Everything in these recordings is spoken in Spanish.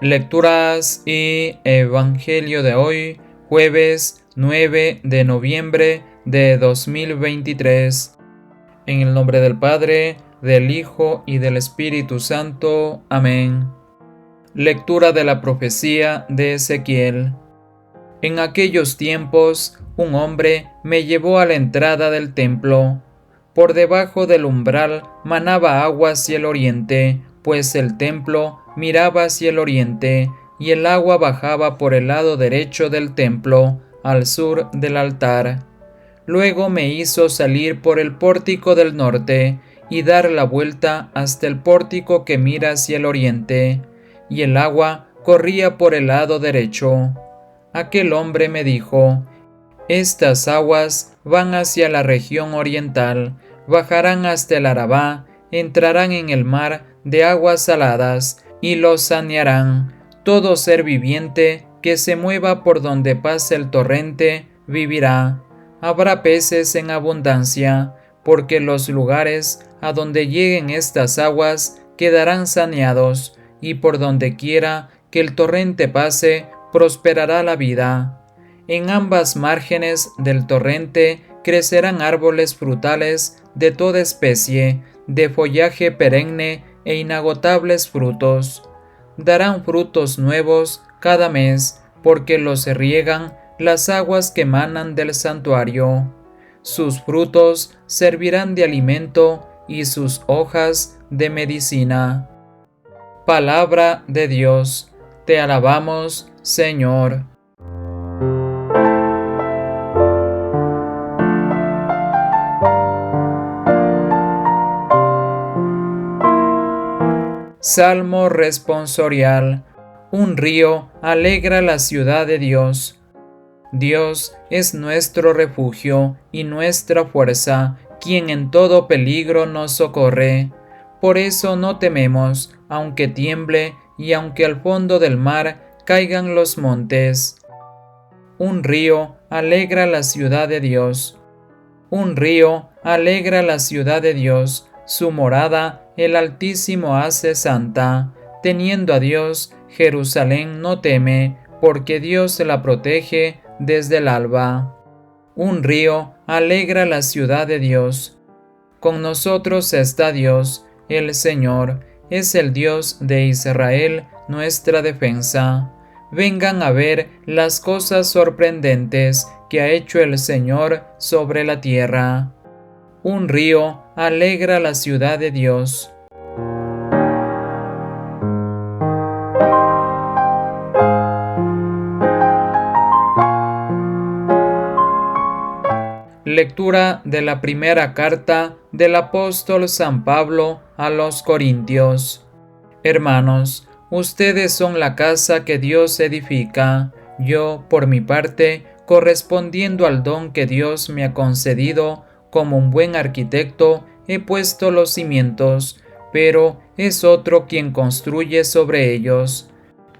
Lecturas y Evangelio de hoy, jueves 9 de noviembre de 2023. En el nombre del Padre, del Hijo y del Espíritu Santo. Amén. Lectura de la profecía de Ezequiel. En aquellos tiempos, un hombre me llevó a la entrada del templo. Por debajo del umbral manaba agua hacia el oriente, pues el templo miraba hacia el oriente, y el agua bajaba por el lado derecho del templo, al sur del altar. Luego me hizo salir por el pórtico del norte, y dar la vuelta hasta el pórtico que mira hacia el oriente, y el agua corría por el lado derecho. Aquel hombre me dijo: estas aguas van hacia la región oriental, bajarán hasta el Arabá, entrarán en el mar de aguas saladas, y los sanearán. Todo ser viviente que se mueva por donde pase el torrente vivirá. Habrá peces en abundancia, porque los lugares a donde lleguen estas aguas quedarán saneados, y por donde quiera que el torrente pase, prosperará la vida. En ambas márgenes del torrente crecerán árboles frutales de toda especie, de follaje perenne e inagotables frutos. Darán frutos nuevos cada mes, porque los riegan las aguas que manan del santuario. Sus frutos servirán de alimento y sus hojas de medicina. Palabra de Dios. Te alabamos, Señor. Salmo responsorial. Un río alegra la ciudad de Dios. Dios es nuestro refugio y nuestra fuerza, quien en todo peligro nos socorre. Por eso no tememos, aunque tiemble y aunque al fondo del mar caigan los montes. Un río alegra la ciudad de Dios. Un río alegra la ciudad de Dios. Su morada el Altísimo hace santa. Teniendo a Dios, Jerusalén no teme, porque Dios la protege desde el alba. Un río alegra la ciudad de Dios. Con nosotros está Dios, el Señor, es el Dios de Israel, nuestra defensa. Vengan a ver las cosas sorprendentes que ha hecho el Señor sobre la tierra. Un río alegra la ciudad de Dios. Lectura de la primera carta del apóstol San Pablo a los Corintios. Hermanos, ustedes son la casa que Dios edifica. Yo, por mi parte, correspondiendo al don que Dios me ha concedido, como un buen arquitecto, he puesto los cimientos, pero es otro quien construye sobre ellos.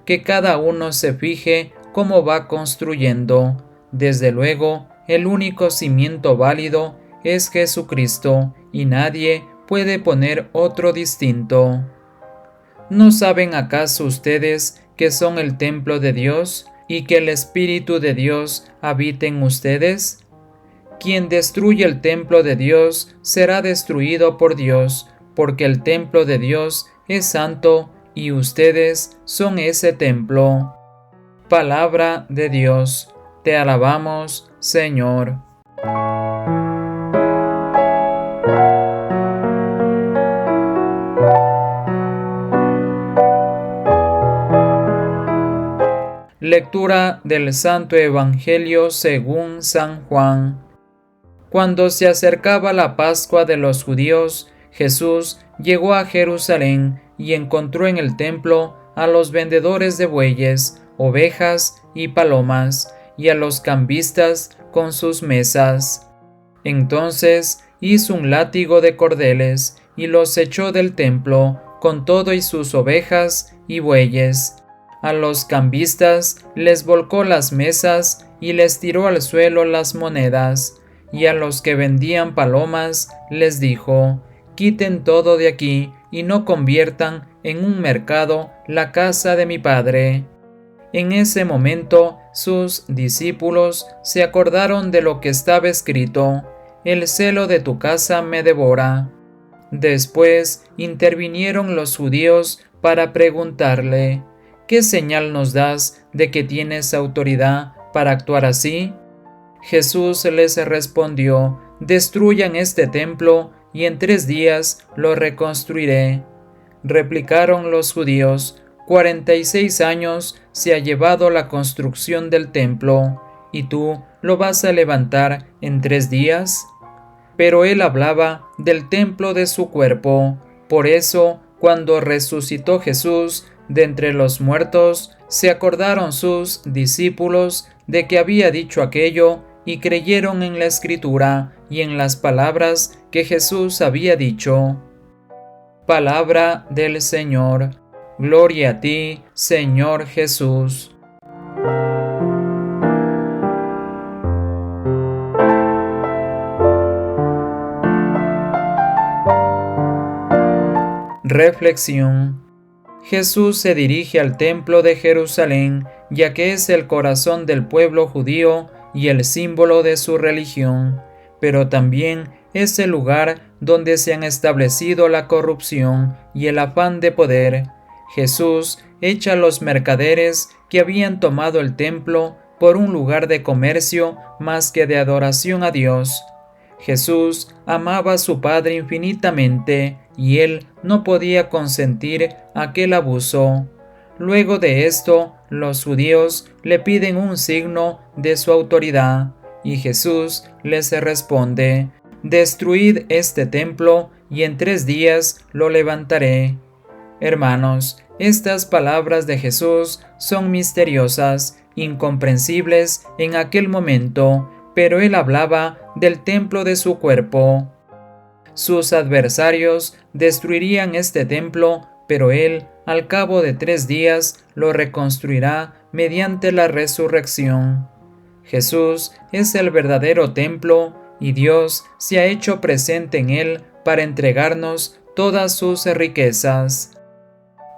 Que cada uno se fije cómo va construyendo. Desde luego, el único cimiento válido es Jesucristo, y nadie puede poner otro distinto. ¿No saben acaso ustedes que son el templo de Dios y que el Espíritu de Dios habita en ustedes? Quien destruye el templo de Dios será destruido por Dios, porque el templo de Dios es santo y ustedes son ese templo. Palabra de Dios. Te alabamos, Señor. Lectura del Santo Evangelio según San Juan. Cuando se acercaba la Pascua de los judíos, Jesús llegó a Jerusalén y encontró en el templo a los vendedores de bueyes, ovejas y palomas, y a los cambistas con sus mesas. Entonces hizo un látigo de cordeles y los echó del templo con todo y sus ovejas y bueyes. A los cambistas les volcó las mesas y les tiró al suelo las monedas, y a los que vendían palomas les dijo: «Quiten todo de aquí y no conviertan en un mercado la casa de mi Padre». En ese momento sus discípulos se acordaron de lo que estaba escrito: «El celo de tu casa me devora». Después intervinieron los judíos para preguntarle: «¿Qué señal nos das de que tienes autoridad para actuar así?». Jesús les respondió: «Destruyan este templo y en 3 días lo reconstruiré». Replicaron los judíos: 46 años se ha llevado la construcción del templo, ¿y tú lo vas a levantar en 3 días? Pero él hablaba del templo de su cuerpo. Por eso, cuando resucitó Jesús de entre los muertos, se acordaron sus discípulos de que había dicho aquello y creyeron en la Escritura y en las palabras que Jesús había dicho. Palabra del Señor. Gloria a ti, Señor Jesús. Reflexión. Jesús se dirige al templo de Jerusalén, ya que es el corazón del pueblo judío y el símbolo de su religión, pero también es el lugar donde se han establecido la corrupción y el afán de poder. Jesús echa a los mercaderes que habían tomado el templo por un lugar de comercio más que de adoración a Dios. Jesús amaba a su Padre infinitamente y él no podía consentir aquel abuso. Luego de esto, los judíos le piden un signo de su autoridad y Jesús les responde: «Destruid este templo y en 3 días lo levantaré». Hermanos, estas palabras de Jesús son misteriosas, incomprensibles en aquel momento, pero él hablaba del templo de su cuerpo. Sus adversarios destruirían este templo, pero él, al cabo de 3 días, lo reconstruirá mediante la resurrección. Jesús es el verdadero templo y Dios se ha hecho presente en él para entregarnos todas sus riquezas.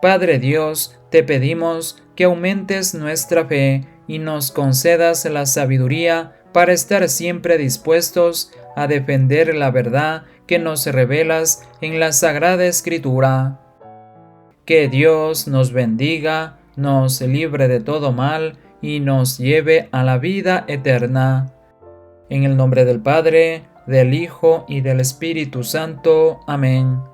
Padre Dios, te pedimos que aumentes nuestra fe y nos concedas la sabiduría para estar siempre dispuestos a defender la verdad que nos revelas en la Sagrada Escritura. Que Dios nos bendiga, nos libre de todo mal y nos lleve a la vida eterna. En el nombre del Padre, del Hijo y del Espíritu Santo. Amén.